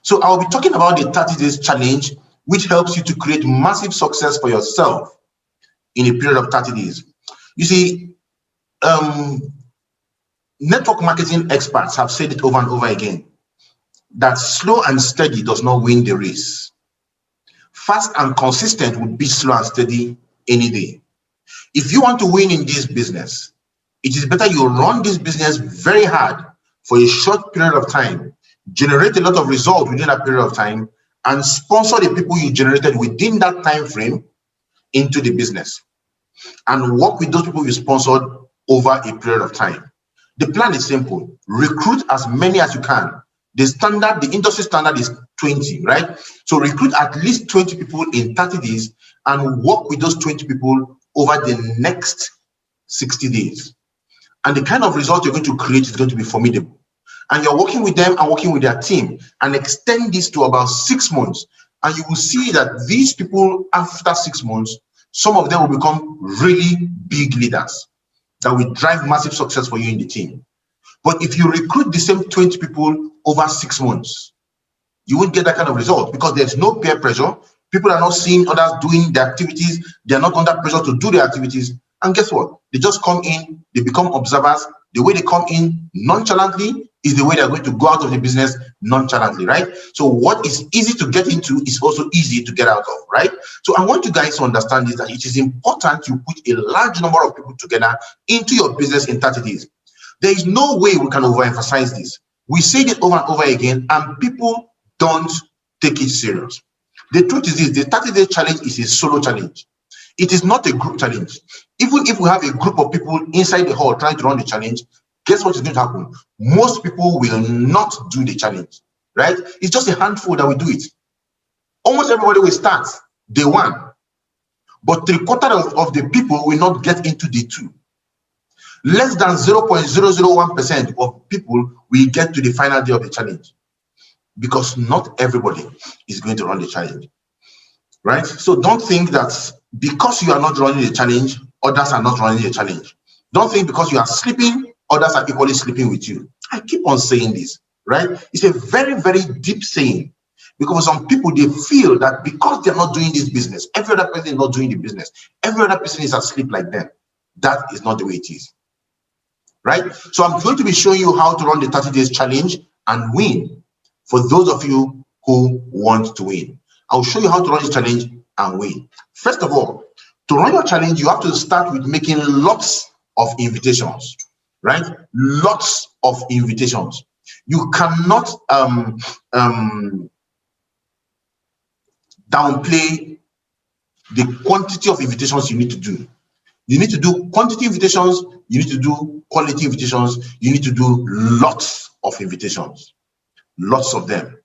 So I'll be talking about the 30 days challenge, which helps you to create massive success for yourself in a period of 30 days. You see, network marketing experts have said it over and over again that slow and steady does not win the race. Fast and consistent would be slow and steady any day. If you want to win in this business, it is better you run this business very hard for a short period of time, generate a lot of results within that period of time, and sponsor the people you generated within that time frame into the business, and work with those people you sponsored over a period of time. The plan is simple. Recruit as many as you can. The industry standard is 20, right? So recruit at least 20 people in 30 days and work with those 20 people over the next 60 days. And the kind of result you're going to create is going to be formidable. And you're working with them and working with their team, and extend this to about 6 months. And you will see that these people, after 6 months, some of them will become really big leaders that will drive massive success for you in the team. But if you recruit the same 20 people over 6 months, you won't get that kind of result, because there's no peer pressure. People are not seeing others doing the activities. They're not under pressure to do the activities. And guess what? They just come in, they become observers. The way they come in nonchalantly is the way they're going to go out of the business nonchalantly, right? So what is easy to get into is also easy to get out of, right? So I want you guys to understand this, that it is important you put a large number of people together into your business in 30 days. There is no way we can overemphasize this. We say it over and over again, and people don't take it serious. The truth is this: the 30-day challenge is a solo challenge. It is not a group challenge. Even if we have a group of people inside the hall trying to run the challenge, guess what is going to happen? Most people will not do the challenge, right? It's just a handful that will do it. Almost everybody will start day one, but 3/4 of the people will not get into day two. Less than 0.001% of people will get to the final day of the challenge, because not everybody is going to run the challenge, right? So don't think that because you are not running the challenge, others are not running the challenge. Don't think because you are sleeping, others are equally sleeping with you. I keep on saying this, right? It's a very, very deep saying, because some people, they feel that because they're not doing this business, every other person is not doing the business, every other person is asleep like them. That is not the way it is, right? So I'm going to be showing you how to run the 30 days challenge and win for those of you who want to win. I'll show you how to run this challenge and win. First of all, to run your challenge, you have to start with making lots of invitations, right? Lots of invitations. You cannot downplay the quantity of invitations you need to do. You need to do quantity invitations, you need to do quality invitations, you need to do lots of invitations, lots of them.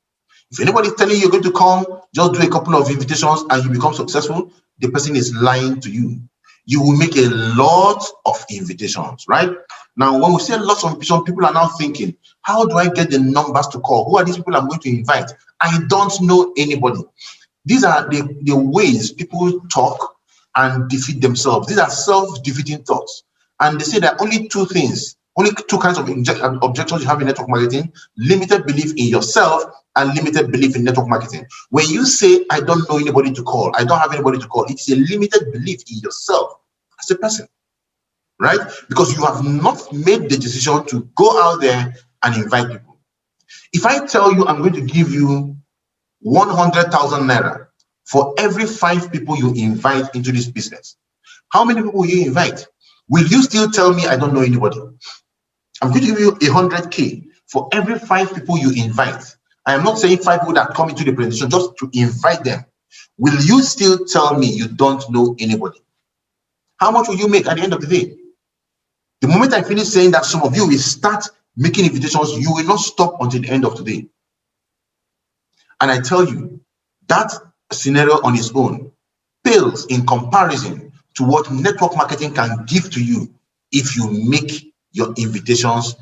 If anybody's telling you you're going to come, just do a couple of invitations and you become successful, the person is lying to you. You will make a lot of invitations, right? Now, when we say lots of invitations, people are now thinking, how do I get the numbers to call? Who are these people I'm going to invite? I don't know anybody. These are the ways people talk and defeat themselves. These are self-defeating thoughts. And they say there are only two kinds of objections you have in network marketing: limited belief in yourself and limited belief in network marketing. When you say, I don't know anybody to call, I don't have anybody to call, it's a limited belief in yourself as a person, right? Because you have not made the decision to go out there and invite people. If I tell you I'm going to give you 100,000 naira for every 5 people you invite into this business, how many people will you invite? Will you still tell me I don't know anybody? I'm going to give you 100K for every 5 people you invite. I am not saying 5 people that come into the presentation, just to invite them. Will you still tell me you don't know anybody? How much will you make at the end of the day? The moment I finish saying that, some of you will start making invitations. You will not stop until the end of today. And I tell you, that scenario on its own pales in comparison to what network marketing can give to you if you make your invitations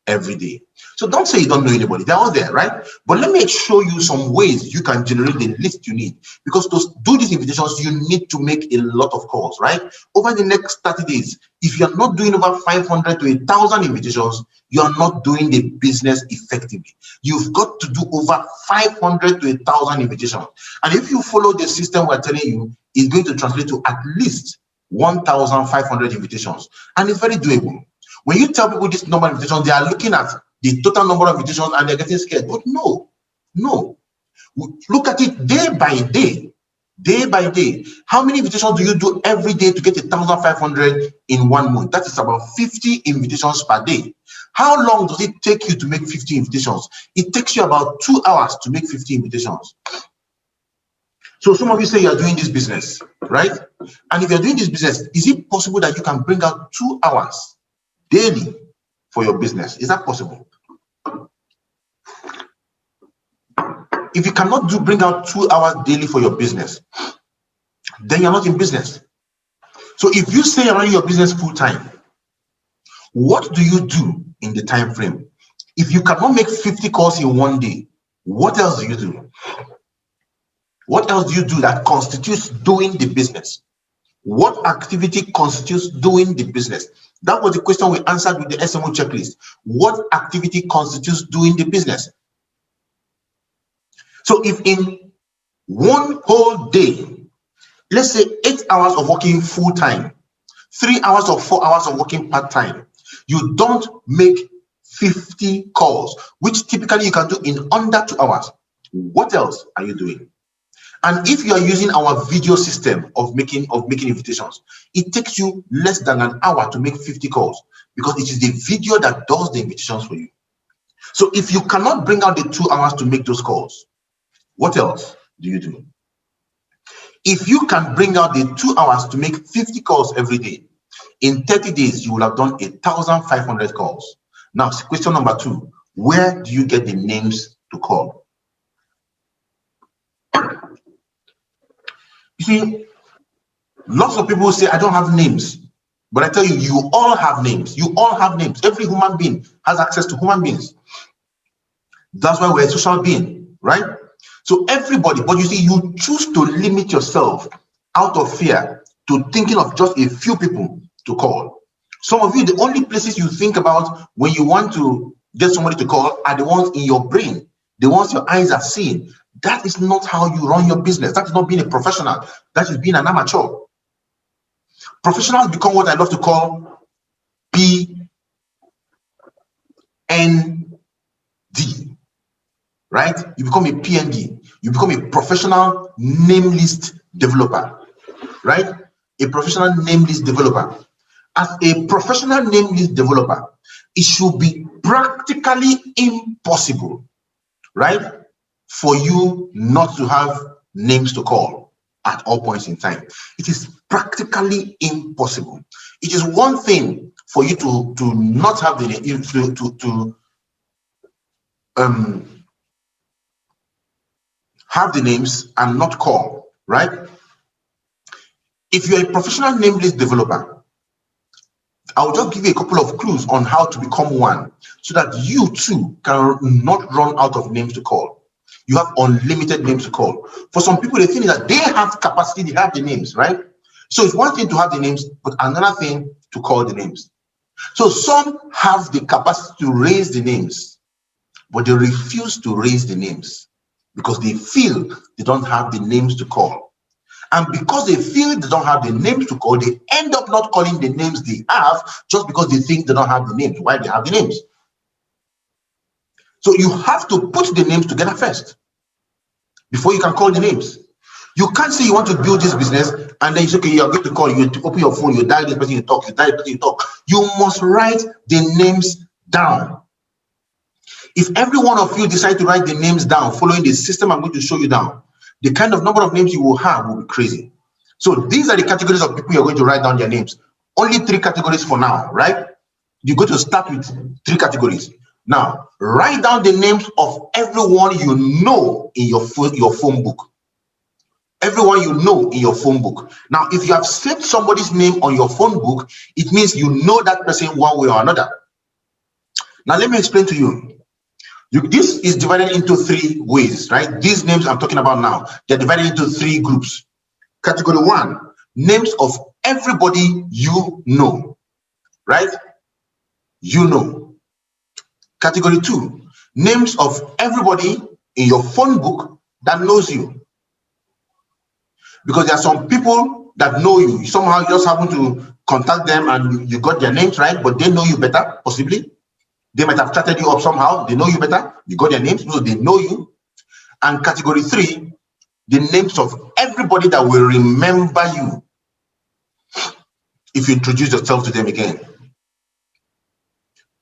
every day. So don't say you don't know anybody. They're all there, right? But let me show you some ways you can generate the list you need. Because to do these invitations, you need to make a lot of calls, right? Over the next 30 days, if you're not doing over 500 to 1,000 invitations, you are not doing the business effectively. You've got to do over 500 to 1,000 invitations. And if you follow the system we're telling you, it's going to translate to at least 1,500 invitations. And it's very doable. When you tell people this number of invitations, they are looking at the total number of invitations and they're getting scared. But no. Look at it day by day. Day by day. How many invitations do you do every day to get 1,500 in 1 month? That is about 50 invitations per day. How long does it take you to make 50 invitations? It takes you about 2 hours to make 50 invitations. So some of you say you're doing this business, right? And if you're doing this business, is it possible that you can bring out 2 hours daily for your business? Is that possible? If you cannot bring out 2 hours daily for your business, then you're not in business. So if you say you're running your business full time, what do you do in the time frame? If you cannot make 50 calls in 1 day, what else do you do? What else do you do that constitutes doing the business? What activity constitutes doing the business? That was the question we answered with the SMO checklist. What activity constitutes doing the business? So if in 1 whole day, let's say 8 hours of working full time, 3 hours or 4 hours of working part time, you don't make 50 calls, which typically you can do in under 2 hours. What else are you doing? And if you are using our video system of making invitations, it takes you less than an hour to make 50 calls because it is the video that does the invitations for you. So if you cannot bring out the 2 hours to make those calls, what else do you do? If you can bring out the 2 hours to make 50 calls every day, in 30 days, you will have done 1,500 calls. Now, question number 2, where do you get the names to call? You see, lots of people say, I don't have names. But I tell you, you all have names. You all have names. Every human being has access to human beings. That's why we're a social being, right? So everybody, but you see, you choose to limit yourself out of fear to thinking of just a few people to call. Some of you, the only places you think about when you want to get somebody to call are the ones in your brain, the ones your eyes are seeing. That is not how you run your business. That is not being a professional. That is being an amateur. Professionals become what I love to call PND, right? You become a PND. You become a professional name list developer, right? A professional name list developer. As a professional name list developer, it should be practically impossible, right, for you not to have names to call at all points in time. It is practically impossible. It is one thing for you to not have the name, have the names and not call, right? If you're a professional name list developer, I'll just give you a couple of clues on how to become one so that you too can not run out of names to call. You have unlimited names to call. For some people, the thing is that they have capacity, they have the names, right? So it's one thing to have the names, but another thing to call the names. So some have the capacity to raise the names, but they refuse to raise the names because they feel they don't have the names to call. And because they feel they don't have the names to call, they end up not calling the names they have just because they think they don't have the names. Why they have the names? So you have to put the names together first before you can call the names. You can't say you want to build this business and then it's okay, you're going to call, you open your phone, you dial this person, you talk, you dial this person, you talk. You must write the names down. If every one of you decide to write the names down following the system I'm going to show you down, the kind of number of names you will have will be crazy. So these are the categories of people you're going to write down their names. Only 3 categories for now, right? You're going to start with 3 categories. Now, write down the names of everyone you know in your phone book. Everyone you know in your phone book. Now, if you have saved somebody's name on your phone book, it means you know that person one way or another. Now let me explain to you. This is divided into 3 ways, right? These names I'm talking about now, they're divided into 3 groups. Category 1, names of everybody you know, right? You know. Category 2, names of everybody in your phone book that knows you. Because there are some people that know you. Somehow you just happen to contact them and you got their names right, but they know you better, possibly. They might have chatted you up somehow. They know you better. You got their names, so they know you. And category 3, the names of everybody that will remember you if you introduce yourself to them again.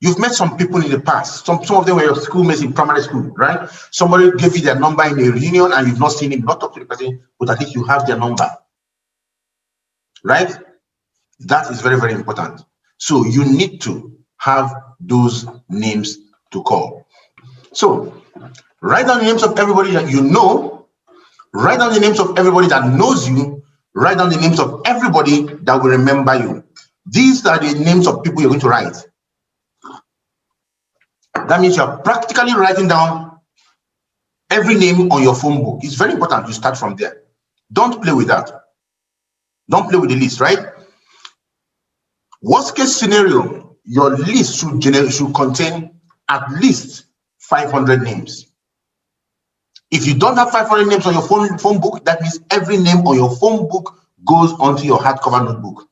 You've met some people in the past. Some of them were your schoolmates in primary school, right? Somebody gave you their number in a reunion and you've not seen him, not talk to the person, but at least you have their number, right? That is very, very important. So you need to have those names to call. So write down the names of everybody that you know, write down the names of everybody that knows you, write down the names of everybody that will remember you. These are the names of people you're going to write. That means you're practically writing down every name on your phone book. It's very important you start from there. Don't play with that. Don't play with the list, right? Worst case scenario, your list should contain at least 500 names. If you don't have 500 names on your phone book, that means every name on your phone book goes onto your hardcover notebook.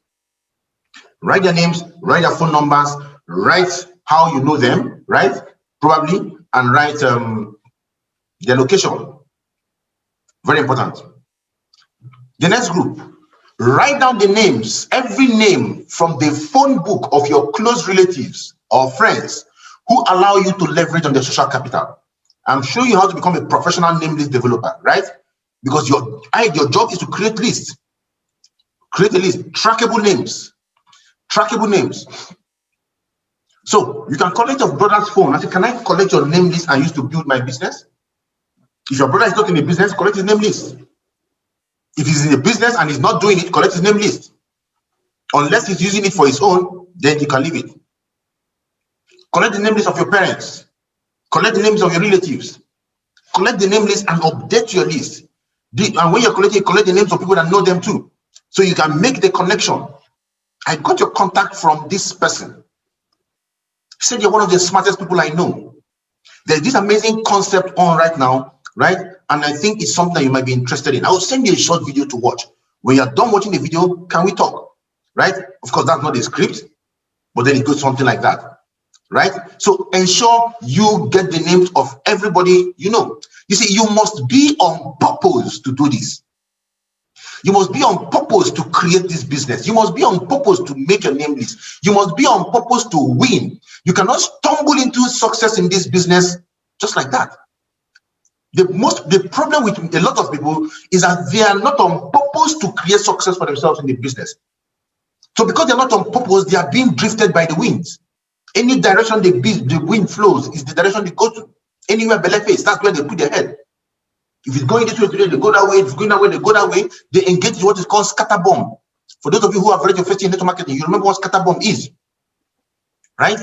Write their names, write their phone numbers, write how you know them, right? Probably, and write their location. Very important. The next group, write down the names, every name from the phone book of your close relatives or friends who allow you to leverage on their social capital. I'm showing you how to become a professional name list developer, right? Because your job is to create lists. Create a list, trackable names. Trackable names. So you can collect your brother's phone and say, can I collect your name list and use to build my business? If your brother is not in a business, collect his name list. If he's in a business and he's not doing it, collect his name list. Unless he's using it for his own, then you can leave it. Collect the name list of your parents. Collect the names of your relatives. Collect the name list and update your list. And when you're collecting, collect the names of people that know them too. So you can make the connection. I got your contact from this person. He said you're one of the smartest people I know. There's this amazing concept on right now, right? And I think it's something that you might be interested in. I will send you a short video to watch. When you're done watching the video, can we talk? Right? Of course, that's not the script, but then it goes something like that. Right? So ensure you get the names of everybody you know. You see, you must be on purpose to do this. You must be on purpose to create this business. You must be on purpose to make your name list. You must be on purpose to win. You cannot stumble into success in this business just like that. The problem with a lot of people is that they are not on purpose to create success for themselves in the business. So because they're not on purpose, they are being drifted by the winds. Any direction the wind flows is the direction they go to. Anywhere belly face, that's where they put their head. If it's going this way today, they go that way. If it's going that way, they go that way. They engage in what is called scatter bomb. For those of you who have read your first year in network marketing, you remember what scatter bomb is, right?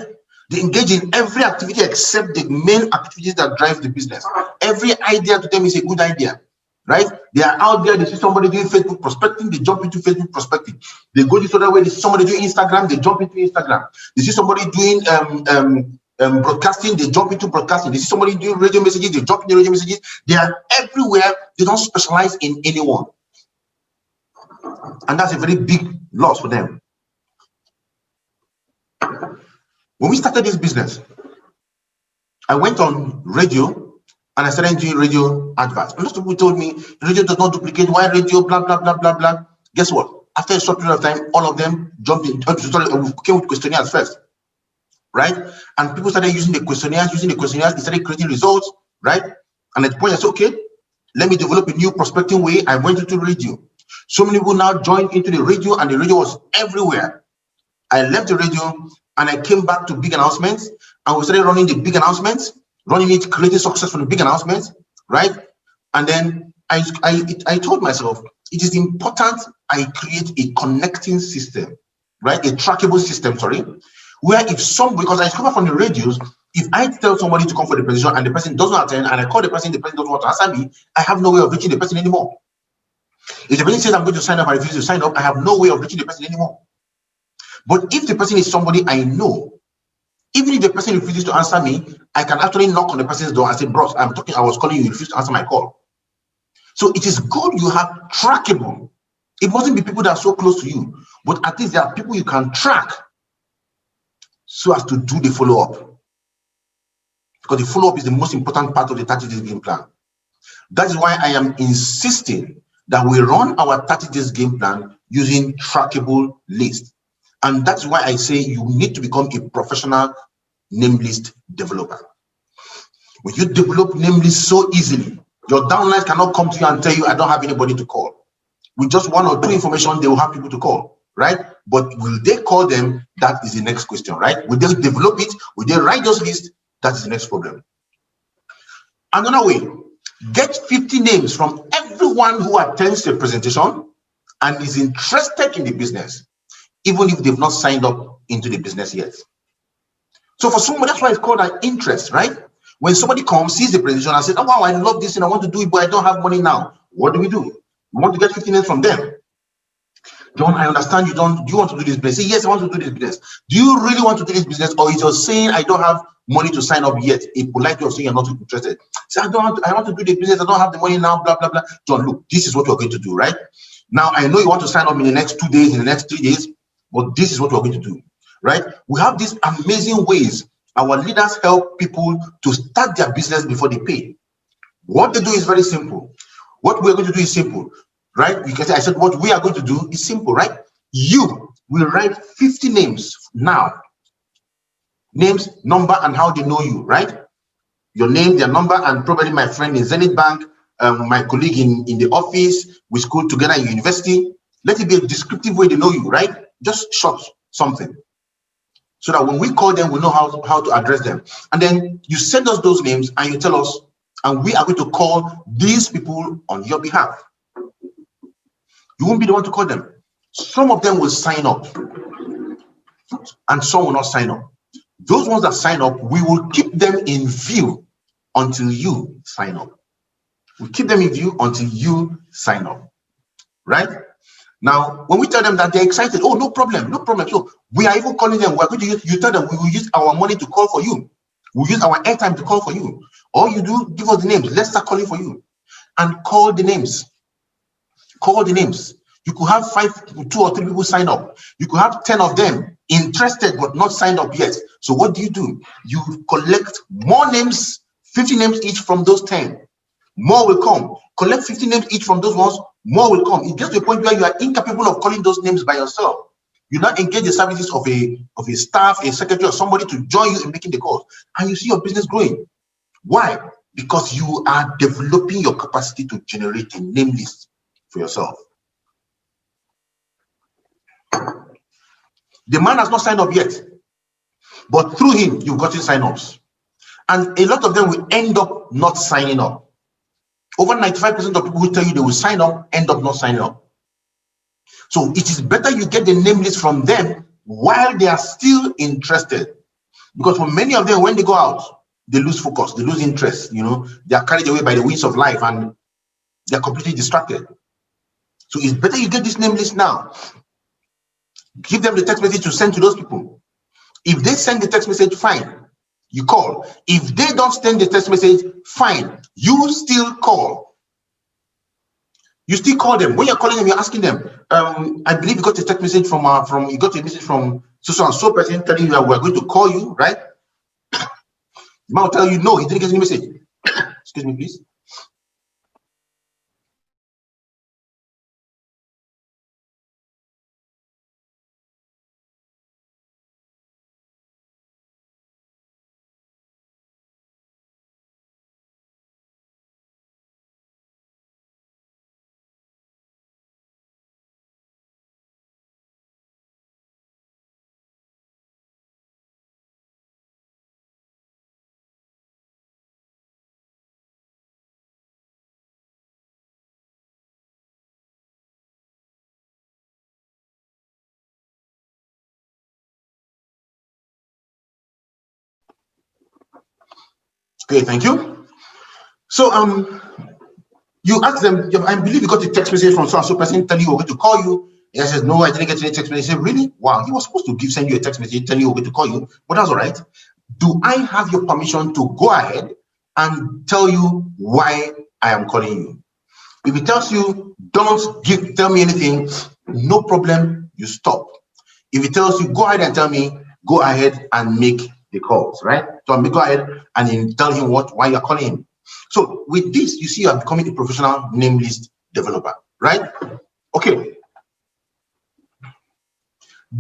They engage in every activity except the main activities that drive the business. Every idea to them is a good idea, right? They are out there, they see somebody doing Facebook prospecting, they jump into Facebook prospecting. They go this other way, they see somebody doing Instagram, they jump into Instagram. They see somebody doing broadcasting, they jump into broadcasting. They see somebody doing radio messages, they jump into radio messages. They are everywhere. They don't specialize in anyone. And that's a very big loss for them. When we started this business, I went on radio and I started doing radio adverts. A lot of people told me, radio does not duplicate, why radio, blah, blah, blah, blah, blah. Guess what? After a short period of time, all of them jumped in, came with questionnaires first, right? And people started using the questionnaires, they started creating results, right? And at the point I said, okay, let me develop a new prospecting way. I went into radio. So many people now joined into the radio, and the radio was everywhere. I left the radio and I came back to big announcements, and we started running the big announcements, running it, creating success from the big announcements, right? And then I told myself, it is important I create a connecting system, right? A trackable system, sorry, where if some, because I discovered from the radios If I tell somebody to come for the presentation and the person doesn't attend, and I call the person doesn't want to answer me, I have no way of reaching the person anymore. If the person says I'm going to sign up, I refuse to sign up, I have no way of reaching the person anymore. But if the person is somebody I know, even if the person refuses to answer me, I can actually knock on the person's door and say, bros, I was calling you, you refuse to answer my call. So it is good you have trackable. It mustn't be people that are so close to you, but at least there are people you can track so as to do the follow-up. Because the follow-up is the most important part of the 30 days game plan. That is why I am insisting that we run our 30 days game plan using trackable lists. And that's why I say you need to become a professional name list developer. When you develop name lists so easily, your downline cannot come to you and tell you, I don't have anybody to call. With just one or two information, they will have people to call, right? But will they call them? That is the next question, right? Will they develop it? Will they write those lists? That is the next problem. Another way, get 50 names from everyone who attends the presentation and is interested in the business, even if they've not signed up into the business yet. So for someone, that's why it's called an interest, right? When somebody comes, sees the presentation and says, oh, wow, I love this and I want to do it, but I don't have money now. What do? We want to get 50 names from them. John, I understand you don't. Do you want to do this business? Say, yes, I want to do this business. Do you really want to do this business, or is you saying I don't have money to sign up yet? A polite way of saying you're not interested. Say, I want to do the business. I don't have the money now. Blah blah blah. John, look, this is what you're going to do, right? Now I know you want to sign up in the next 2 days, in the next 3 days, but this is what we're going to do, right? We have these amazing ways our leaders help people to start their business before they pay. What they do is very simple. What we're going to do is simple. Right? Because I said what we are going to do is simple, right? You will write 50 names now. Names, number, and how they know you, right? Your name, their number, and probably my friend in Zenith Bank, my colleague in the office, we school together in university. Let it be a descriptive way they know you, right? Just short something. So that when we call them, we know how to address them. And then you send us those names and you tell us, and we are going to call these people on your behalf. You won't be the one to call them. Some of them will sign up and some will not sign up. Those ones that sign up, we will keep them in view until you sign up. We'll keep them in view until you sign up, right? Now, when we tell them that they're excited, oh, no problem, no problem. So we are even calling them, we're going to use, you tell them we will use our money to call for you. We'll use our airtime to call for you. All you do, give us the names. Let's start calling for you. And call the names. Call the names. You could have 2 or 3 people sign up. You could have 10 of them interested but not signed up yet. So what do? You collect more names, 50 names each from those 10. More will come. Collect 50 names each from those ones, more will come. It gets to a point where you are incapable of calling those names by yourself. You now engage the services of a staff, a secretary, or somebody to join you in making the calls. And you see your business growing. Why? Because you are developing your capacity to generate a name list for yourself. The man has not signed up yet, but through him, you've gotten sign-ups. And a lot of them will end up not signing up. Over 95% of people who tell you they will sign up end up not signing up. So it is better you get the name list from them while they are still interested. Because for many of them, when they go out, they lose focus, they lose interest, they are carried away by the winds of life and they're completely distracted. So it's better you get this name list now. Give them the text message to send to those people. If they send the text message, fine, you call. If they don't send the text message, fine, you still call. You still call them. When you're calling them, you're asking them, I believe you got a text message from you got a message from so and so person telling you that we're going to call you, right? The man will tell you, no, he didn't get any message. Excuse me, please. Okay, thank you. So you ask them, I believe you got a text message from so-and-so person telling you we're going to call you. And I said, no, I didn't get any text message. He said, really? Wow, he was supposed to send you a text message telling you we're going to call you, but that's all right. Do I have your permission to go ahead and tell you why I am calling you? If he tells you, don't tell me anything, no problem, you stop. If he tells you, go ahead and tell me, go ahead and make the calls, right? So go ahead and then tell him why you're calling him. So with this, you see, you're becoming a professional name list developer, right? Okay.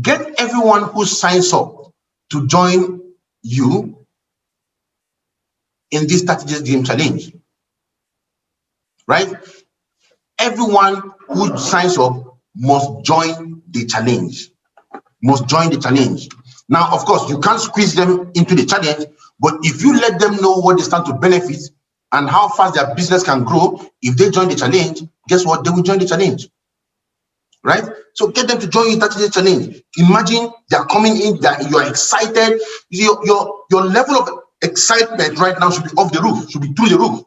Get everyone who signs up to join you in this 30 days game challenge, right? Everyone who signs up must join the challenge. Now, of course, you can't squeeze them into the challenge, but if you let them know what they stand to benefit and how fast their business can grow, if they join the challenge, guess what? They will join the challenge, right? So get them to join you 30 days challenge. Imagine they're coming in, you're excited. Your level of excitement right now should be off the roof, should be through the roof.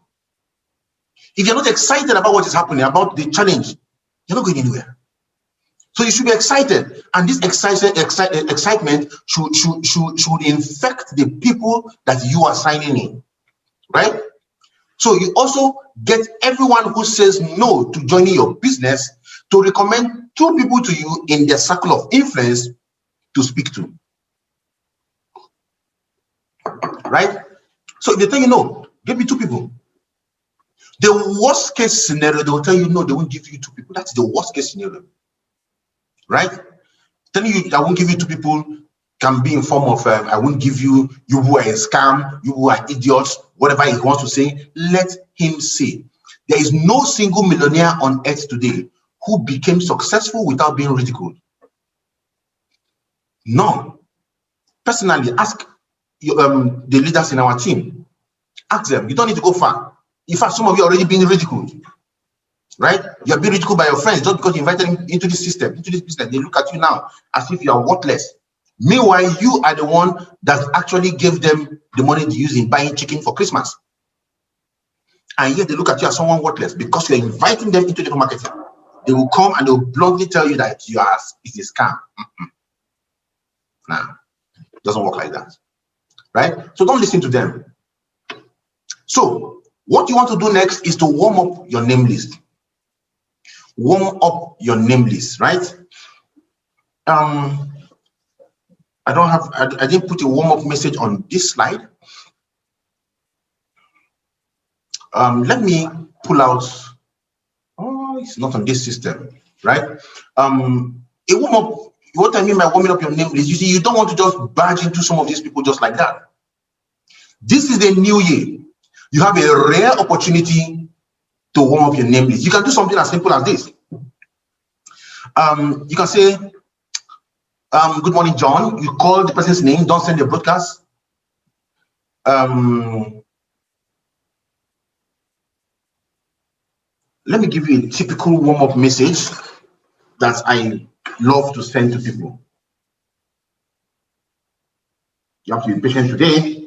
If you're not excited about what is happening, about the challenge, you're not going anywhere. So you should be excited, and this excitement should infect the people that you are signing in, right? So you also get everyone who says no to joining your business to recommend 2 people to you in their circle of influence to speak to, right? So if they tell you no, give me 2 people. The worst case scenario, they will tell you no, they won't give you 2 people. That's the worst case scenario, right? Telling you I won't give you 2 people can be in form of I won't give you who are a scam, you who are idiots, whatever he wants to say. Let him say. There is no single millionaire on earth today who became successful without being ridiculed. None. Personally, ask the leaders in our team. Ask them. You don't need to go far. In fact, some of you are already being ridiculed, right? You're being ridiculed by your friends just because you invited them into this system, into this business. They look at you now as if you are worthless. Meanwhile, you are the one that actually gave them the money to use in buying chicken for Christmas. And yet they look at you as someone worthless because you're inviting them into the marketing. They will come and they will bluntly tell you that it's a scam. Nah, it doesn't work like that, right? So don't listen to them. So what you want to do next is to warm up your name list. Warm up your name list, right? I didn't put a warm-up message on this slide. Let me pull out. Oh, it's not on this system, right? A warm-up. What I mean by warming up your name list, you see, you don't want to just barge into some of these people just like that. This is the new year. You have a rare opportunity to warm up your name list. You can do something as simple as this. You can say, good morning, John. You call the person's name, don't send a broadcast. Let me give you a typical warm-up message that I love to send to people. You have to be patient today.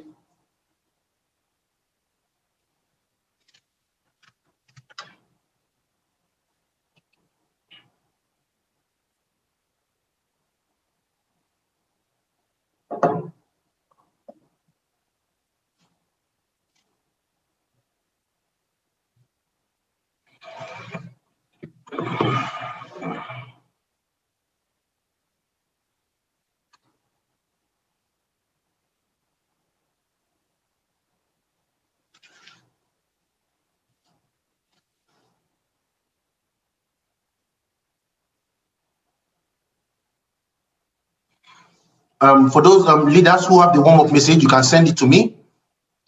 For those leaders who have the warm-up message, you can send it to me.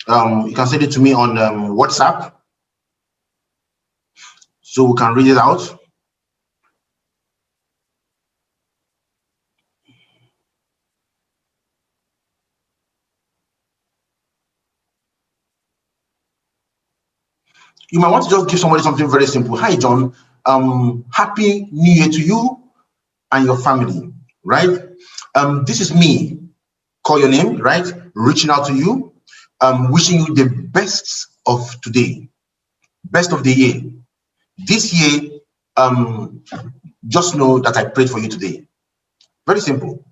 You can send it to me on WhatsApp, so we can read it out. You might want to just give somebody something very simple. Hi, John. Happy New Year to you and your family, right? This is me. Call your name, right? Reaching out to you. wishing you the best of today, best of the year. This year, just know that I prayed for you today. Very simple.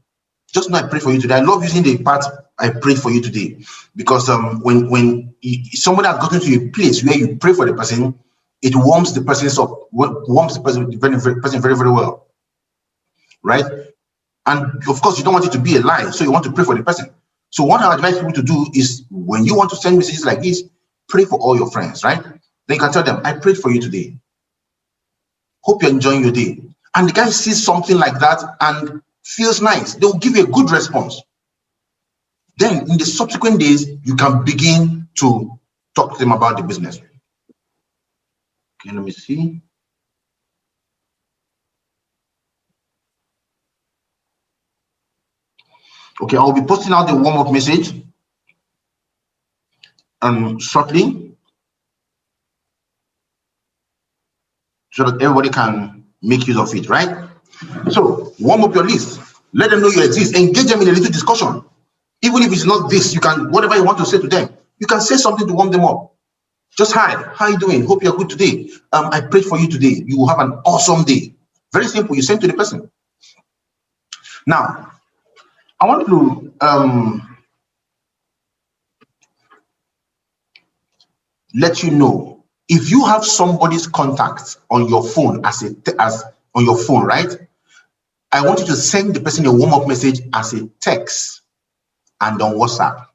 Just know I prayed for you today. I love using the part I prayed for you today, because when somebody has gotten to a place where you pray for the person, it warms the person up, warms the person very, very well, right? And of course, you don't want it to be a lie, so you want to pray for the person. So what I advise people to do is, when you want to send messages like this, pray for all your friends, right? Then you can tell them, I prayed for you today. Hope you're enjoying your day. And the guy sees something like that and feels nice. They will give you a good response. Then in the subsequent days, you can begin to talk to them about the business. Okay, let me see. Okay, I'll be posting out the warm-up message shortly, so that everybody can make use of it, right? So warm up your list. Let them know you exist. Engage them in a little discussion. Even if it's not this, you can, whatever you want to say to them, you can say something to warm them up. Just, hi, how you doing? Hope you're good today. I prayed for you today. You will have an awesome day. Very simple. You send to the person. Now, I want to let you know, if you have somebody's contact on your phone as on your phone, right? I want you to send the person a warm-up message as a text and on WhatsApp.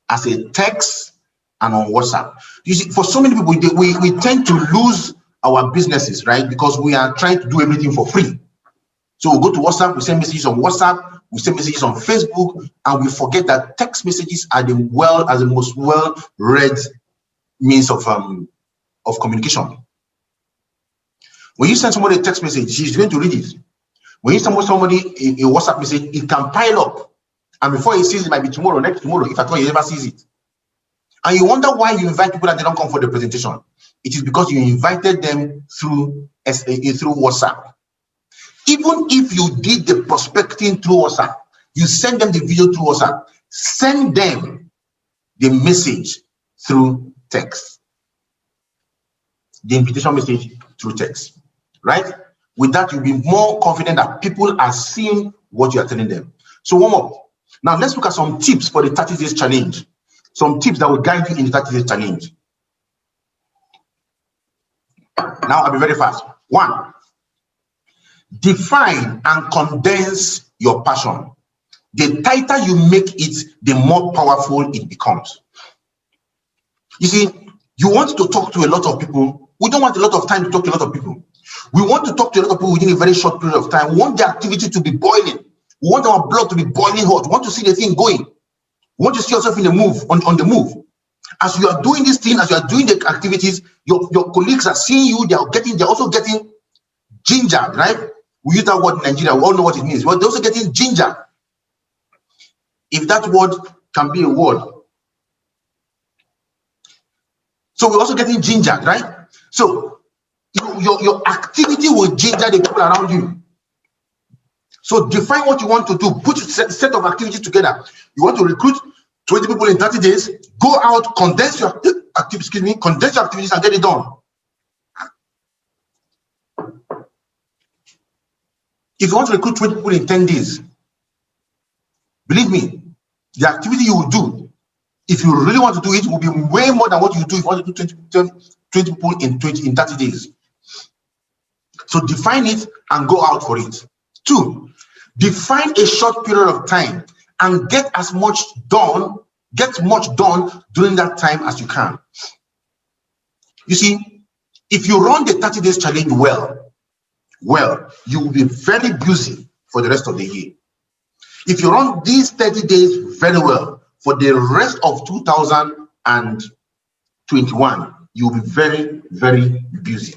As a text and on WhatsApp. You see, for so many people, we tend to lose our businesses, right? Because we are trying to do everything for free. So we go to WhatsApp, we send messages on WhatsApp, we send messages on Facebook, and we forget that text messages are the most well-read means of communication. When you send somebody a text message, she's going to read it. When you send somebody a WhatsApp message, it can pile up. And before he sees it, might be tomorrow, next tomorrow, if at all he ever sees it. And you wonder why you invite people and they don't come for the presentation. It is because you invited them through WhatsApp. Even if you did the prospecting through WhatsApp, you send them the video through WhatsApp, send them the message through text. The invitation message through text, right? With that, you'll be more confident that people are seeing what you are telling them. So warm up. Now let's look at some tips for the 30 days challenge. Some tips that will guide you in the 30 days challenge. Now I'll be very fast. 1, define and condense your passion. The tighter you make it, the more powerful it becomes. You see, you want to talk to a lot of people. We don't want a lot of time to talk to a lot of people. We want to talk to a lot of people within a very short period of time. We want the activity to be boiling. We want our blood to be boiling hot. We want to see the thing going. We want to see yourself in the move, on the move. As you are doing this thing, as you are doing the activities, your colleagues are seeing you. They're also getting gingered, right? We use that word in Nigeria. We all know what it means. But they're also getting gingered. If that word can be a word. So we're also getting gingered, right? So your activity will ginger the people around you. So define what you want to do. Put a set of activities together. You want to recruit 20 people in 30 days. Go out, condense your activities and get it done. If you want to recruit 20 people in 10 days, believe me, the activity you will do, if you really want to do it, will be way more than what you do if you want to do 20 people in 30 days. So define it and go out for it. 2, define a short period of time and get much done during that time as you can. You see, if you run the 30 days challenge well, you will be very busy for the rest of the year. If you run these 30 days very well, for the rest of 2021, you'll be very, very busy,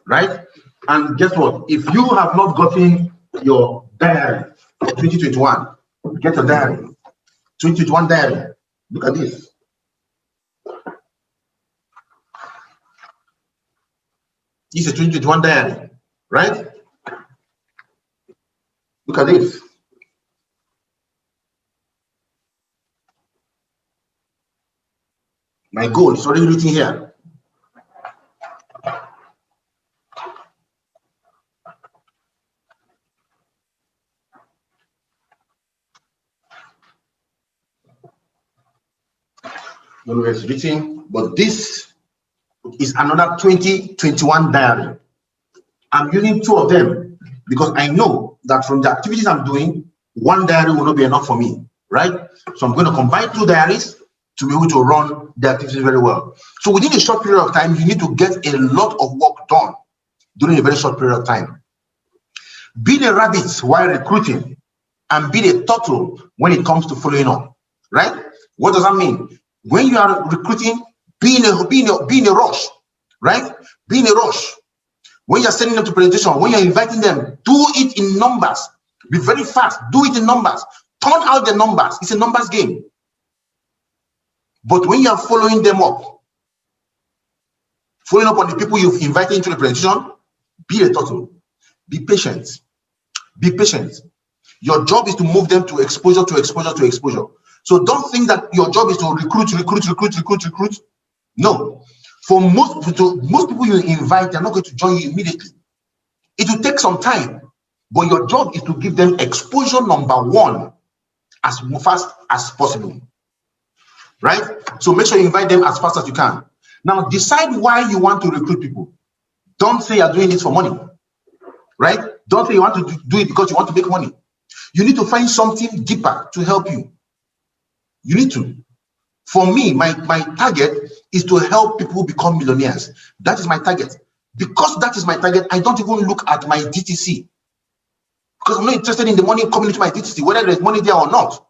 right? And guess what? If you have not gotten your diary for 2021, get your diary. 2021 diary. Look at this. This is a 2021 diary, right? Look at this. My goal is already written here. I don't know where it's written, but this is another 2021 diary. I'm using 2 of them because I know that from the activities I'm doing, 1 diary will not be enough for me, right? So I'm going to combine 2 diaries to be able to run the activities very well. So within a short period of time, you need to get a lot of work done during a very short period of time. Being a rabbit while recruiting and being a turtle when it comes to following up, right? What does that mean? When you are recruiting, be in a rush, right? Be in a rush. When you're sending them to presentation, when you're inviting them, do it in numbers. Be very fast. Do it in numbers. Turn out the numbers. It's a numbers game. But when you are following them up, following up on the people you've invited into the presentation, be a turtle. Be patient. Be patient. Your job is to move them to exposure, to exposure, to exposure. So don't think that your job is to recruit. No. For most people you invite, they're not going to join you immediately. It will take some time, but your job is to give them exposure number 1 as fast as possible. Right? So make sure you invite them as fast as you can. Now decide why you want to recruit people. Don't say you're doing this for money. Right? Don't say you want to do it because you want to make money. You need to find something deeper to help you. You need to. For me, my target is to help people become millionaires. That is my target. Because that is my target, I don't even look at my DTC. Because I'm not interested in the money coming into my DTC, whether there's money there or not.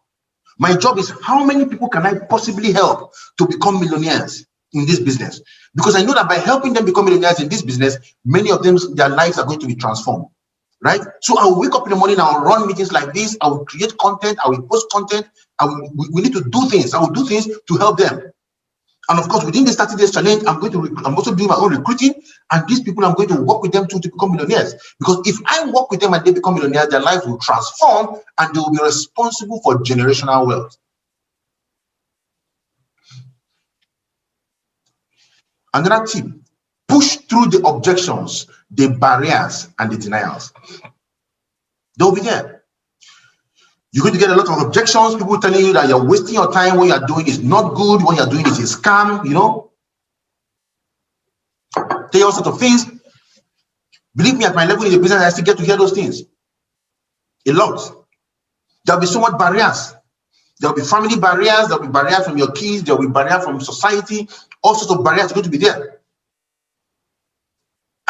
My job is how many people can I possibly help to become millionaires in this business? Because I know that by helping them become millionaires in this business, many of them, their lives are going to be transformed. Right? So I will wake up in the morning, I will run meetings like this, I will create content, I will post content, we need to do things. I will do things to help them. And of course, within the 30 days challenge, I'm also doing my own recruiting, and these people I'm going to work with them to become millionaires. Because if I work with them and they become millionaires, their lives will transform and they will be responsible for generational wealth. Another tip, push through the objections, the barriers, and the denials. They'll be there. You're going to get a lot of objections, people telling you that you're wasting your time, what you're doing is not good, what you're doing is a scam, you know. Tell you all sorts of things. Believe me, at my level in the business, I still get to hear those things. A lot. There'll be so much barriers. There'll be family barriers, there'll be barriers from your kids, there'll be barriers from society, all sorts of barriers are going to be there.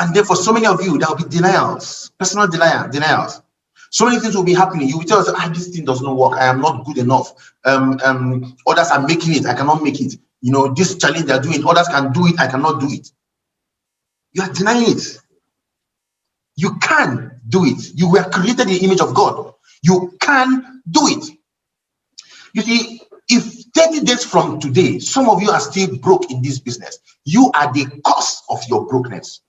And then for so many of you, there'll be denials, personal denials. So many things will be happening. You will tell us, this thing does not work. I am not good enough. Others are making it. I cannot make it. You know, this challenge they're doing, others can do it. I cannot do it. You are denying it. You can do it. You were created in the image of God. You can do it. You see, if 30 days from today, some of you are still broke in this business, you are the cause of your brokenness.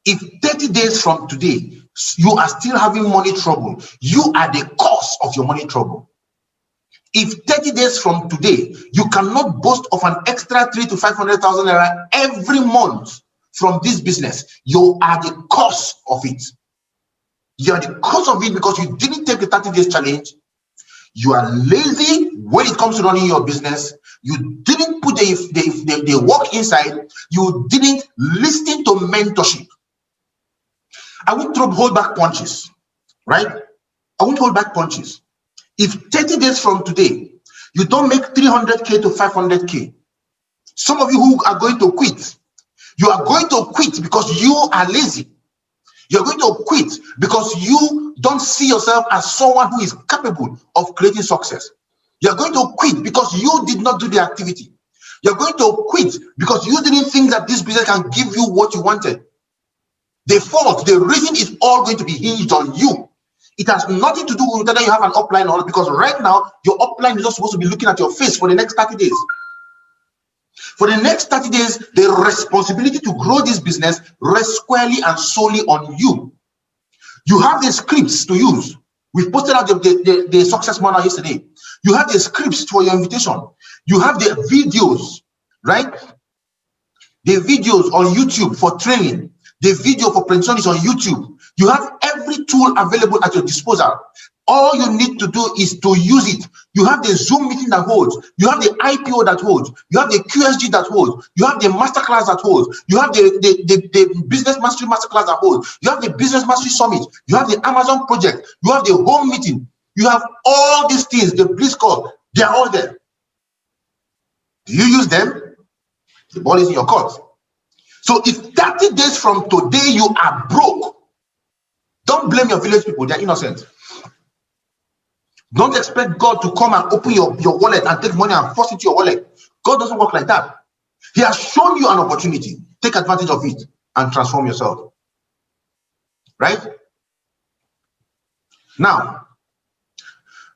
If 30 days from today, you are still having money trouble, you are the cause of your money trouble. If 30 days from today, you cannot boast of an extra 300,000 to 500,000 naira every month from this business, you are the cause of it. You are the cause of it because you didn't take the 30 days challenge. You are lazy when it comes to running your business. You didn't put the work inside. You didn't listen to mentorship. I won't hold back punches, right? I won't hold back punches. If 30 days from today, you don't make 300K to 500K, some of you who are going to quit, you are going to quit because you are lazy. You're going to quit because you don't see yourself as someone who is capable of creating success. You're going to quit because you did not do the activity. You're going to quit because you didn't think that this business can give you what you wanted. The reason is all going to be hinged on you. It has nothing to do with whether you have an upline or not, because right now, your upline is not supposed to be looking at your face for the next 30 days. For the next 30 days, the responsibility to grow this business rests squarely and solely on you. You have the scripts to use. We've posted out the success manual yesterday. You have the scripts for your invitation. You have the videos right? The videos on YouTube for training, the video for presentation is on YouTube. You have every tool available at your disposal. All you need to do is to use it. You have the Zoom meeting that holds. You have the IPO that holds. You have the QSG that holds. You have the masterclass that holds. You have the business mastery masterclass that holds. You have the business mastery summit. You have the Amazon project. You have the home meeting. You have all these things, the BlitzCall. They are all there. Do you use them? The ball is in your court. So if 30 days from today you are broke, don't blame your village people. They're innocent. Don't expect God to come and open your wallet and take money and force it to your wallet. God doesn't work like that. He has shown you an opportunity. Take advantage of it and transform yourself. Right? Now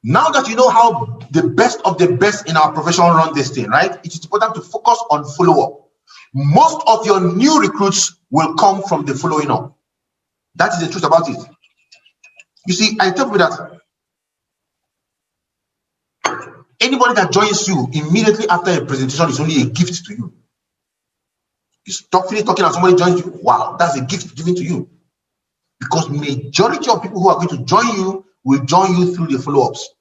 that you know how the best of the best in our profession run this thing, right? It is important to focus on follow-up. Most of your new recruits will come from the following up. That is the truth about it. You see, I tell you that anybody that joins you immediately after a presentation is only a gift to you. You stop talking and somebody joins you. Wow, that's a gift given to you. Because majority of people who are going to join you will join you through the follow-ups.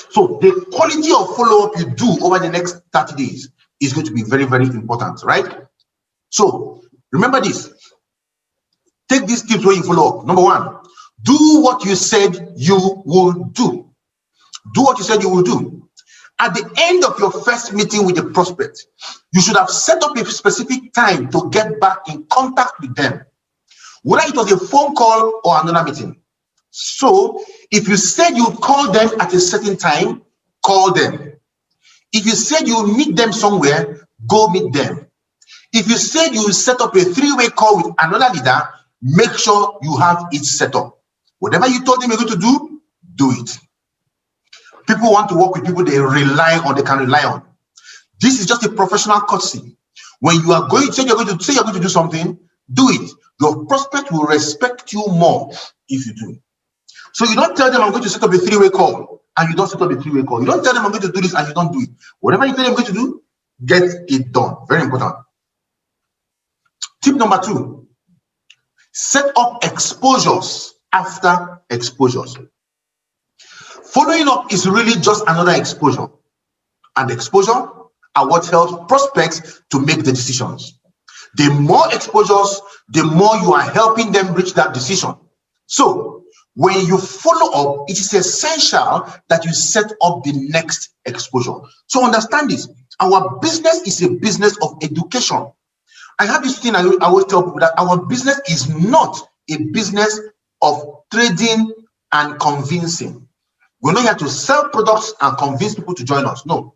So the quality of follow-up you do over the next 30 days is going to be very, very important, right? So remember this. Take these tips when you follow up. Number one, do what you said you will do. Do what you said you will do. At the end of your first meeting with the prospect, you should have set up a specific time to get back in contact with them, whether it was a phone call or another meeting. So if you said you'd call them at a certain time, call them. If you said you'll meet them somewhere, go meet them. If you said you'll set up a three-way call with another leader, make sure you have it set up. Whatever you told them you're going to do, do it. People want to work with people they can rely on. This is just a professional courtesy. When you are going, say you're going to do something, do it. Your prospect will respect you more if you do. So you don't tell them I'm going to set up a three-way call and you don't set up a three-way call. You don't tell them I'm going to do this and you don't do it. Whatever you tell them I'm going to do, get it done. Very important. Tip number 2, set up exposures after exposures. Following up is really just another exposure. And exposure are what helps prospects to make the decisions. The more exposures, the more you are helping them reach that decision. So when you follow up, it is essential that you set up the next exposure. So understand this. Our business is a business of education. I have this thing I always tell people that our business is not a business of trading and convincing. We're not here to sell products and convince people to join us. No.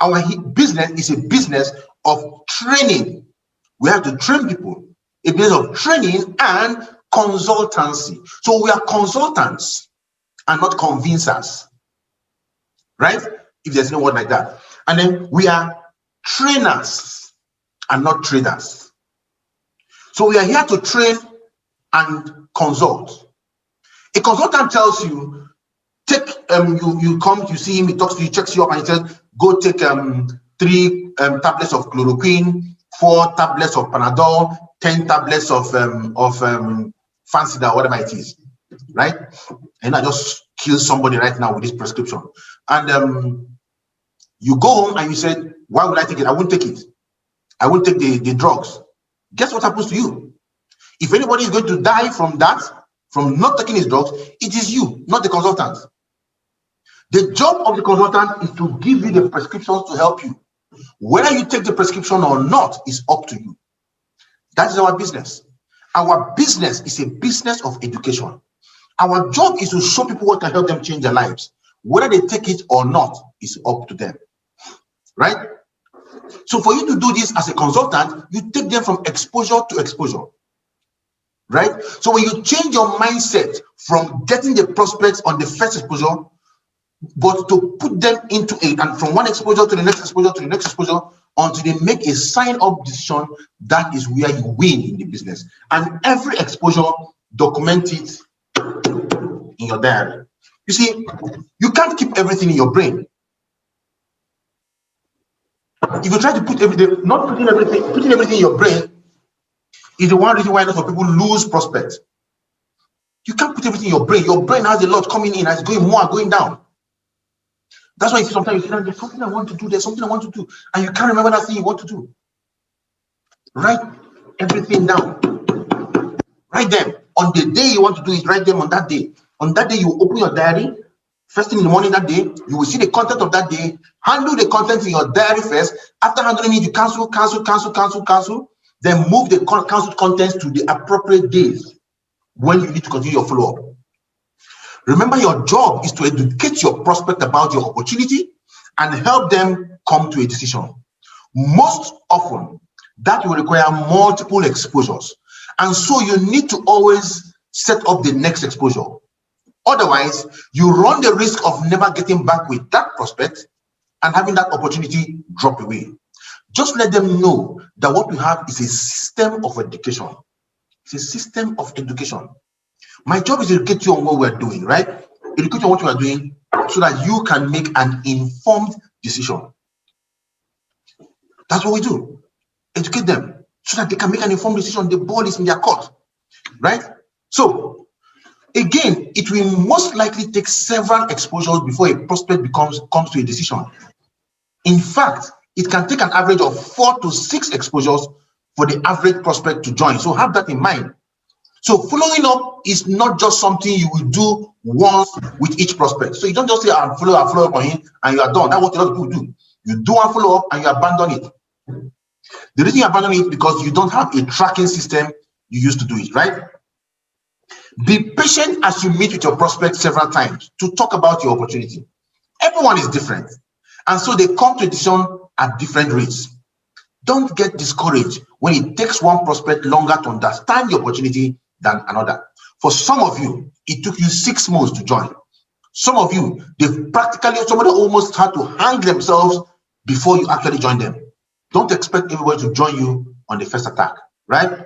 Our business is a business of training. We have to train people. A business of training and consultancy. So we are consultants and not convincers. Right? If there's no word like that. And then we are trainers and not traders. So we are here to train and consult. A consultant tells you, take you come, you see him, he talks to you, checks you up, and he says, go take 3 tablets of chloroquine, 4 tablets of Panadol, 10 tablets of Fansidar, whatever it is, right? And I just kill somebody right now with this prescription. And you go home and you said, why would I take it? I won't take it. I won't take the drugs. Guess what happens to you? If anybody is going to die from that, from not taking his drugs, it is you, not the consultant. The job of the consultant is to give you the prescriptions to help you. Whether you take the prescription or not is up to you. That is our business. Our business is a business of education. Our job is to show people what can help them change their lives. Whether they take it or not is up to them. Right? So for you to do this as a consultant, you take them from exposure to exposure. Right? So when you change your mindset from getting the prospects on the first exposure, but to put them into and from one exposure to the next exposure to the next exposure until they make a sign-up decision, that is where you win in the business. And every exposure, document it in your diary. You see, you can't keep everything in your brain. If you try to put everything, not putting everything in your brain is the one reason why a lot of people lose prospects. You can't put everything in your brain. Your brain has a lot coming in and it's going more and going down. That's why sometimes you feel like there's something I want to do, there's something I want to do, and you can't remember that thing you want to do. Write everything down. Write them. On the day you want to do it, write them on that day. On that day, you open your diary. First thing in the morning that day, you will see the content of that day. Handle the content in your diary first. After handling it, you cancel. Then move the cancelled contents to the appropriate days when you need to continue your follow-up. Remember, your job is to educate your prospect about your opportunity and help them come to a decision. Most often, that will require multiple exposures. And so you need to always set up the next exposure. Otherwise, you run the risk of never getting back with that prospect and having that opportunity drop away. Just let them know that what we have is a system of education. It's a system of education. My job is to educate you on what we're doing, right? Educate you on what you are doing so that you can make an informed decision. That's what we do. Educate them so that they can make an informed decision. The ball is in their court, right? So, again, it will most likely take several exposures before a prospect comes to a decision. In fact, it can take an average of 4 to 6 exposures for the average prospect to join. So have that in mind. So following up is not just something you will do once with each prospect. So you don't just say, I'll follow up on him and you are done. That's what a lot of people do. You do a follow up and you abandon it. The reason you abandon it is because you don't have a tracking system you used to do it, right? Be patient as you meet with your prospect several times to talk about your opportunity. Everyone is different. And so they come to a decision at different rates. Don't get discouraged when it takes one prospect longer to understand the opportunity than another. For some of you, it took you 6 months to join. Some of you, somebody almost had to hang themselves before you actually join them. Don't expect everybody to join you on the first attack, right?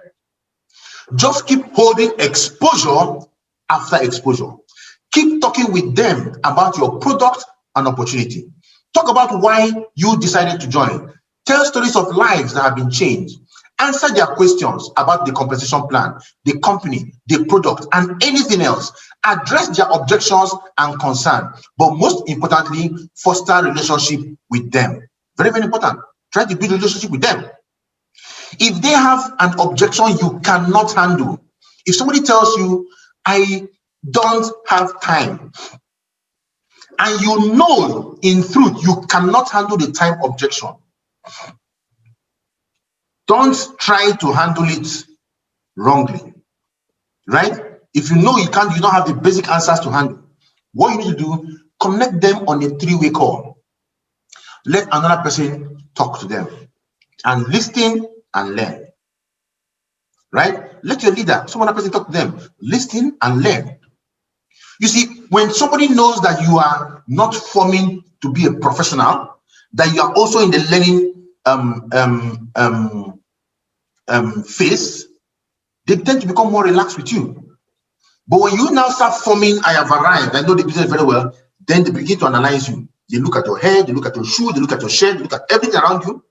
Just keep holding exposure after exposure. Keep talking with them about your product and opportunity. Talk about why you decided to join. Tell stories of lives that have been changed. Answer their questions about the compensation plan, the company, the product, and anything else. Address their objections and concerns. But most importantly, foster a relationship with them. Very, very important. Try to build a relationship with them. If they have an objection you cannot handle, if somebody tells you, I don't have time, and you know in truth you cannot handle the time objection, don't try to handle it wrongly, right? If you know you don't have the basic answers to handle, what you need to do, connect them on a 3-way call. Let another person talk to them and listen and learn, right? Let your leader, some other person talk to them, listen and learn. You see, when somebody knows that you are not forming to be a professional, that you are also in the learning phase, they tend to become more relaxed with you. But when you now start forming, I have arrived, I know the business very well, then they begin to analyze you. They look at your hair, they look at your shoe, they look at your shirt, they look at everything around you,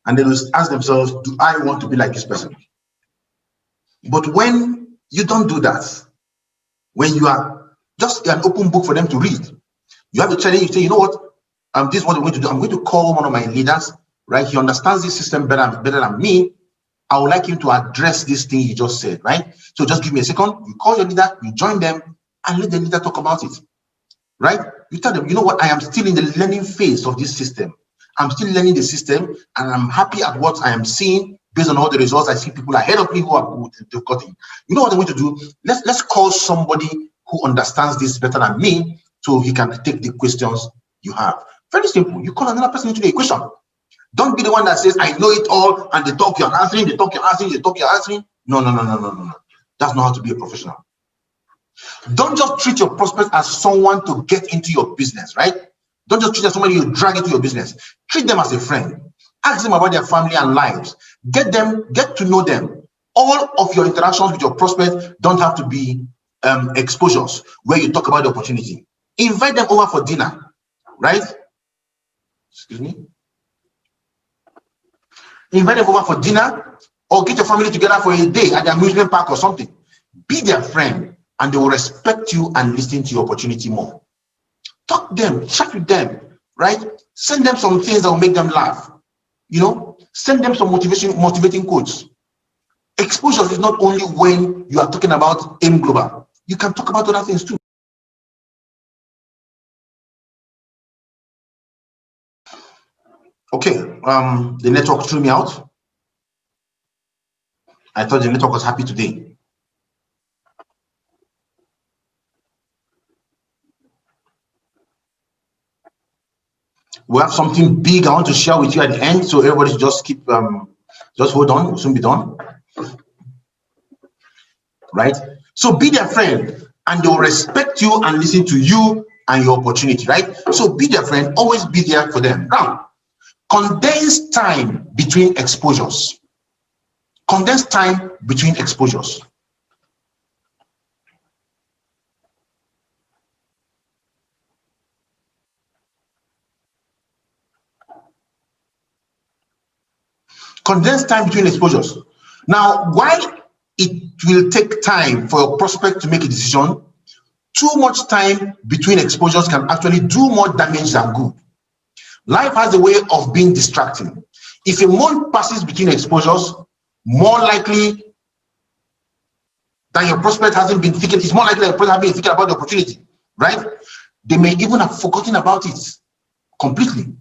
and they will ask themselves, do I want to be like this person? But when you don't do that, when you are just an open book for them to read, you have a challenge, you say, you know what, this is what I'm going to do. I'm going to call one of my leaders, right? He understands this system better than me. I would like him to address this thing he just said, right? So just give me a second. You call your leader, you join them, and let the leader talk about it, right? You tell them, you know what, I am still in the learning phase of this system. I'm still learning the system, and I'm happy at what I am seeing based on all the results. I see people ahead of me who are good. You know what I'm going to do? Let's call somebody who understands this better than me so he can take the questions you have. Very simple. You call another person into the equation. Don't be the one that says, I know it all, and they talk you're answering, they talk you're answering, they talk you're answering. No. That's not how to be a professional. Don't just treat your prospect as someone to get into your business, right? Don't just treat them as somebody you drag into your business. Treat them as a friend. Ask them about their family and lives. Get to know them. All of your interactions with your prospect don't have to be exposures where you talk about the opportunity. Invite them over for dinner, right? Excuse me. invite them over for dinner, or get your family together for a day at the amusement park or something. Be their friend, and they will respect you and listen to your opportunity more. Talk to them, chat with them, right? Send them some things that will make them laugh. You know, send them some motivating quotes. Exposure is not only when you are talking about AIM Global. You can talk about other things too. Okay, the network threw me out. I thought the network was happy today. We have something big I want to share with you at the end, so everybody just keep, just hold on, we'll soon be done. Right? So be their friend, and they'll respect you and listen to you and your opportunity, right? So be their friend, always be there for them. Now, condense time between exposures. Condense time between exposures. Condense time between exposures. Now, while it will take time for your prospect to make a decision, too much time between exposures can actually do more damage than good. Life has a way of being distracting. If a month passes between exposures, more likely than your prospect hasn't been thinking, it's more likely that your prospect has been thinking about the opportunity, right? They may even have forgotten about it completely.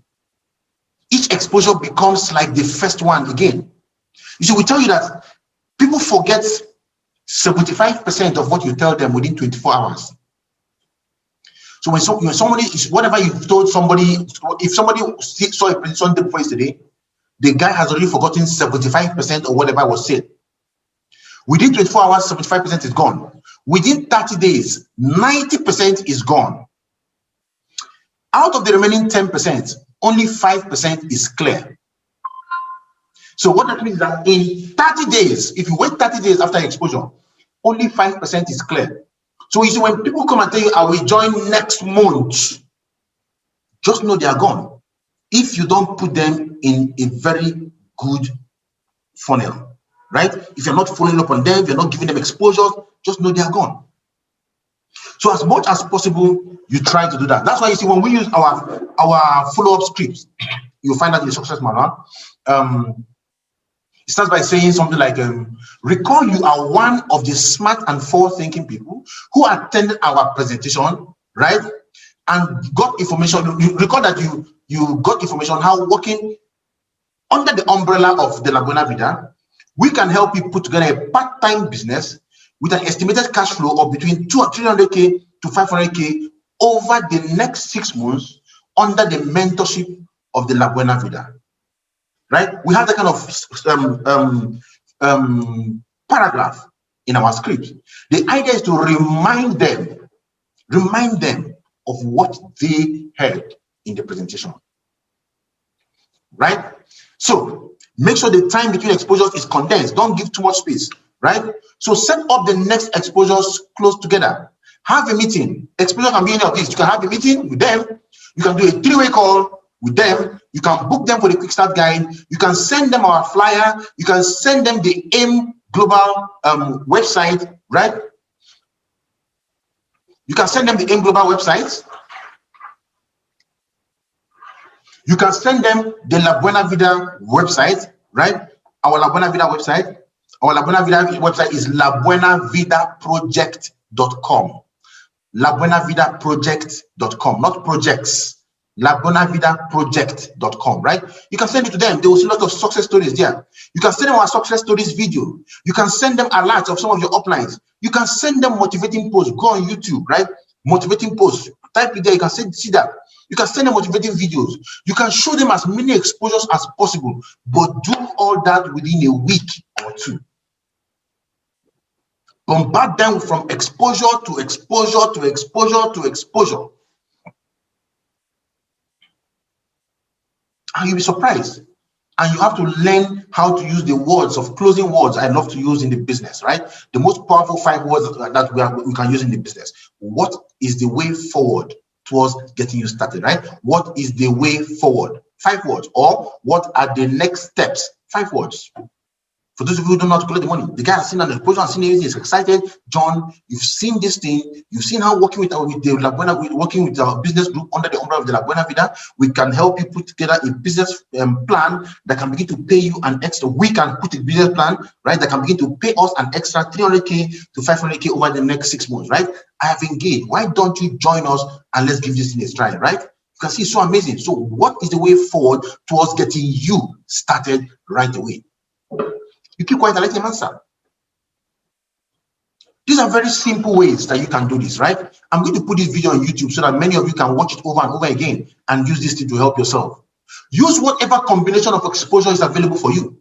Each exposure becomes like the first one again. You see, we tell you that people forget 75% of what you tell them within 24 hours. So when somebody is, whatever you've told somebody, if somebody saw a prediction before yesterday, the guy has already forgotten 75% of whatever was said. Within 24 hours, 75% is gone. Within 30 days, 90% is gone. Out of the remaining 10%, only 5% is clear. So what that means is that in 30 days, if you wait 30 days after exposure, only 5% is clear. So you see, when people come and tell you, I will join next month, just know they are gone. If you don't put them in a very good funnel, right? If you're not following up on them, you're not giving them exposure, just know they are gone. So as much as possible, you try to do that. That's why you see, when we use our follow-up scripts, you'll find that in the success manual. It starts by saying something like, recall you are one of the smart and forward-thinking people who attended our presentation, right? And got information. You recall that you got information on how working under the umbrella of the La Buena Vida, we can help you put together a part-time business with an estimated cash flow of between 300K to 500K over the next 6 months under the mentorship of the La Buena Vida. Right? We have that kind of paragraph in our script. The idea is to remind them of what they heard in the presentation. Right? So make sure the time between exposures is condensed. Don't give too much space. Right? So set up the next exposures close together. Have a meeting. Exposure can be any of these. You can have a meeting with them. You can do a 3-way call with them. You can book them for the quick start guide. You can send them our flyer. You can send them the AIM Global website, right? You can send them the AIM Global website. You can send them the La Buena Vida website, right? Our La Buena Vida website. Our La Buena Vida website is labuenavidaproject.com. labuenavidaproject.com, not projects. labuenavidaproject.com, right? You can send it to them. There was a lot of success stories there. You can send them our success stories video. You can send them alerts of some of your uplines. You can send them motivating posts. Go on YouTube, right? Motivating posts. Type it there. You can see that. You can send them motivating videos. You can show them as many exposures as possible, but do all that within a week or 2. Bombard them from exposure to exposure to exposure to exposure. And you'll be surprised. And you have to learn how to use the words of closing words I love to use in the business, right? The most powerful 5 words that we can use in the business. What is the way forward towards getting you started, right? What is the way forward? 5 words. Or what are the next steps 5 words. For those of you who don't know how to collect the money, the guy has seen an exposure and seen everything, is excited. John, you've seen this thing, you've seen how working with the La Buena, working with our business group under the umbrella of the La Buena Vida, we can help you put together a business plan that can begin to pay you an extra. We can put a business plan, right, that can begin to pay us an extra 300K to 500K over the next 6 months, right? I have engaged. Why don't you join us and let's give this thing a try, right? You can see it's so amazing. So what is the way forward towards getting you started right away? You keep quiet and let him answer. These are very simple ways that you can do this, right? I'm going to put this video on YouTube so that many of you can watch it over and over again and use this thing to help yourself. Use whatever combination of exposure is available for you,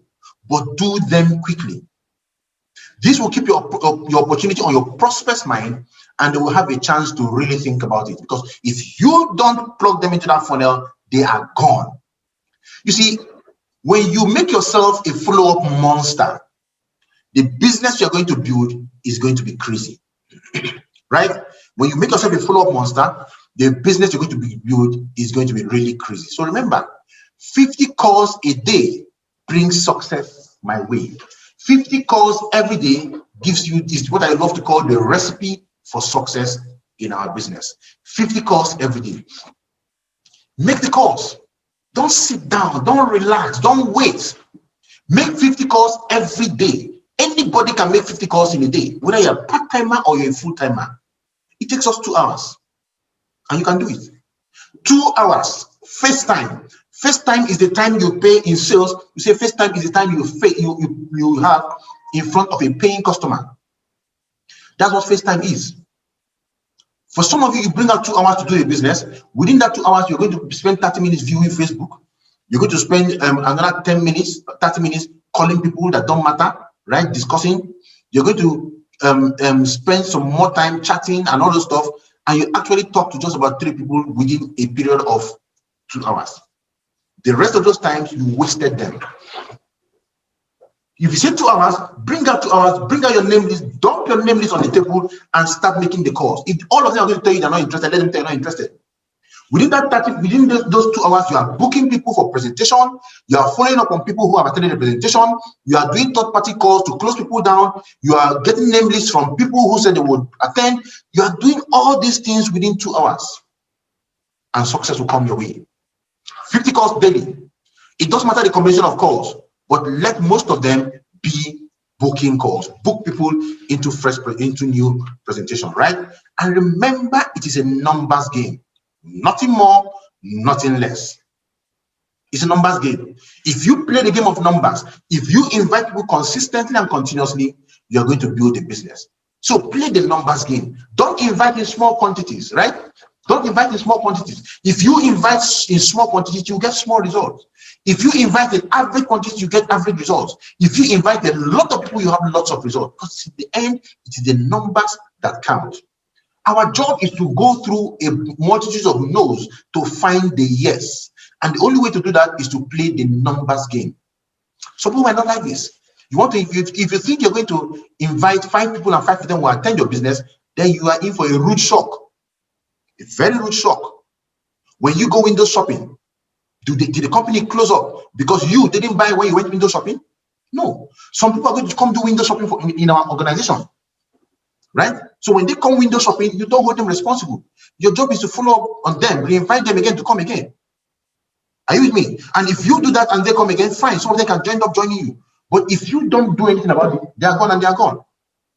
but do them quickly. This will keep your opportunity on your prospect's mind, and they will have a chance to really think about it. Because if you don't plug them into that funnel, they are gone. You see, when you make yourself a follow-up monster, the business you're going to build is going to be crazy, right? When you make yourself a follow-up monster, the business you're going to build is going to be really crazy. So remember, 50 calls a day brings success my way. 50 calls every day gives you this, what I love to call the recipe for success in our business. 50 calls every day. Make the calls. Don't sit down, don't relax, don't wait. Make 50 calls every day. Anybody can make 50 calls in a day, whether you're a part-timer or you're a full-timer. It takes us 2 hours, and you can do it. 2 hours, FaceTime. FaceTime is the time you pay in sales. You say FaceTime is the time you have in front of a paying customer. That's what FaceTime is. For some of you, you bring out 2 hours to do a business. Within that 2 hours, you're going to spend 30 minutes viewing Facebook. You're going to spend another 10 minutes, 30 minutes calling people that don't matter, right? Discussing. You're going to spend some more time chatting and all those stuff. And you actually talk to just about 3 people within a period of 2 hours. The rest of those times, you wasted them. If you say 2 hours, bring out 2 hours, bring out your name list, dump your name list on the table and start making the calls. If all of them are going to tell you they're not interested, let them tell you they're not interested. Within those 2 hours, you are booking people for presentation, you are following up on people who have attended the presentation, you are doing third-party calls to close people down, you are getting name lists from people who said they would attend. You are doing all these things within 2 hours, and success will come your way. 50 calls daily. It doesn't matter the combination of calls, but let most of them be booking calls. Book people into new presentation, right? And remember, it is a numbers game. Nothing more, nothing less. It's a numbers game. If you play the game of numbers, if you invite people consistently and continuously, you're going to build a business. So play the numbers game. Don't invite in small quantities, right? Don't invite in small quantities. If you invite in small quantities, you get small results. If you invite in average quantities, you get average results. If you invite a lot of people, you have lots of results. Because in the end, it is the numbers that count. Our job is to go through a multitude of no's to find the yes. And the only way to do that is to play the numbers game. Some people might not like this. You want to, if you think you're going to invite 5 people and 5 of them will attend your business, then you are in for a rude shock. A very rude shock. When you go window shopping, did the company close up because you didn't buy when you went window shopping? No. Some people are going to come do window shopping in our organization, right? So when they come window shopping, you don't hold them responsible. Your job is to follow up on them, re-invite them again to come again. Are you with me? And if you do that and they come again, fine. Some of them can end up joining you. But if you don't do anything about it, they are gone and they are gone.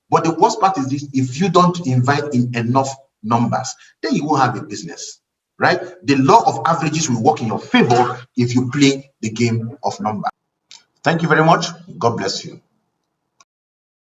But the worst part is this: if you don't invite in enough numbers, then you won't have a business, right? The law of averages will work in your favor if you play the game of numbers. Thank you very much. God bless you.